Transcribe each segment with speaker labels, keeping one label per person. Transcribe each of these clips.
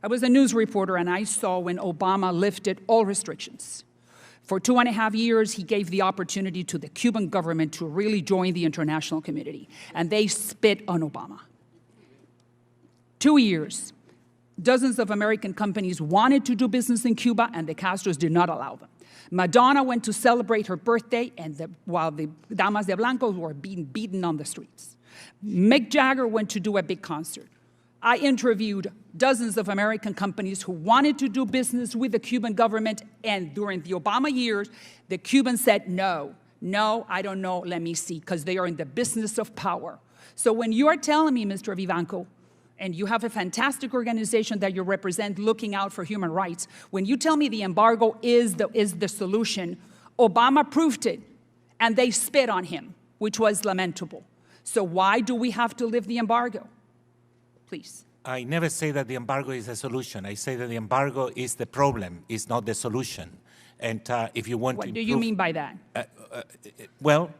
Speaker 1: I was a news reporter, and I saw when Obama lifted all restrictions. For 2.5 years, he gave the opportunity to the Cuban government to really join the international community, and they spit on Obama. 2 years, dozens of American companies wanted to do business in Cuba, and the Castros did not allow them. Madonna went to celebrate her birthday, and while the Damas de Blanco were being beaten on the streets. Mick Jagger went to do a big concert. I interviewed dozens of American companies who wanted to do business with the Cuban government, and during the Obama years, the Cubans said, no, I don't know, let me see, because they are in the business of power. So when you are telling me, Mr. Vivanco, and you have a fantastic organization that you represent looking out for human rights, when you tell me the embargo is the solution, Obama proved it, and they spit on him, which was lamentable. So why do we have to lift the embargo? Please.
Speaker 2: I never say that the embargo is the solution. I say that the embargo is the problem, it's not the solution. And if you want to improve,
Speaker 1: what do you mean by that?
Speaker 2: Well,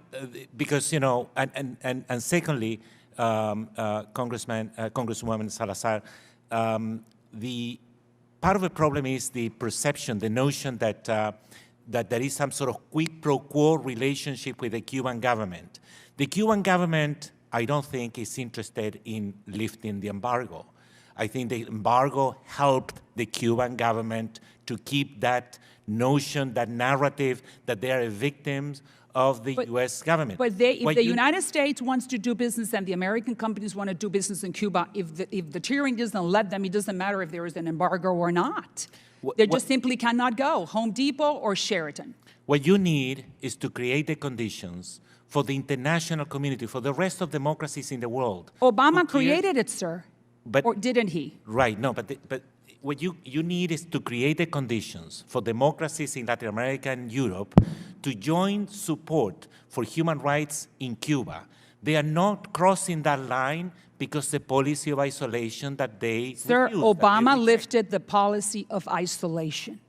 Speaker 2: because, you know, and secondly, Congresswoman Salazar, the part of the problem is the perception, the notion that that there is some sort of quid pro quo relationship with the Cuban government. The Cuban government, I don't think, is interested in lifting the embargo. I think the embargo helped the Cuban government to keep that notion, that narrative that they are victims of the U.S. government.
Speaker 1: But if the United States wants to do business and the American companies want to do business in Cuba, if the tyranny doesn't let them, it doesn't matter if there is an embargo or not. They just simply cannot go, Home Depot or Sheraton.
Speaker 2: What you need is to create the conditions for the international community, for the rest of democracies in the world.
Speaker 1: Obama created it, sir, or didn't he?
Speaker 2: Right, no, but what you need is to create the conditions for democracies in Latin America and Europe to join support for human rights in Cuba. They are not crossing that line because the policy of isolation that they
Speaker 1: Sir, Obama lifted the policy of isolation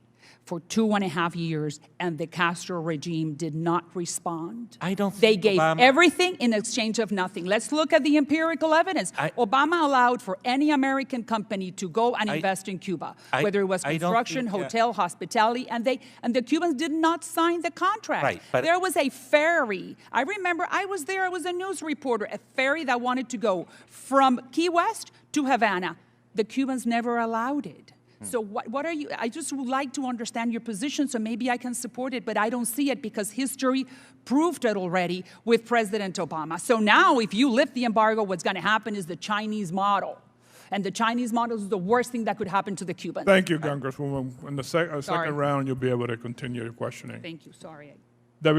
Speaker 1: for 2.5 years, and the Castro regime did not respond.
Speaker 2: I don't think
Speaker 1: They gave
Speaker 2: Obama,
Speaker 1: everything in exchange of nothing. Let's look at the empirical evidence. Obama allowed for any American company to go and invest in Cuba, whether it was construction, hotel, hospitality, and the Cubans did not sign the contract.
Speaker 2: Right, but
Speaker 1: there was a ferry. I remember I was there, I was a news reporter, a ferry that wanted to go from Key West to Havana. The Cubans never allowed it. So what are you, I just would like to understand your position so maybe I can support it, but I don't see it because history proved it already with President Obama. So now if you lift the embargo, what's going to happen is the Chinese model. And the Chinese model is the worst thing that could happen to the Cubans.
Speaker 3: Thank you, Congresswoman. In the second round, you'll be able to continue your questioning.
Speaker 1: Thank you, sorry.
Speaker 3: Debbie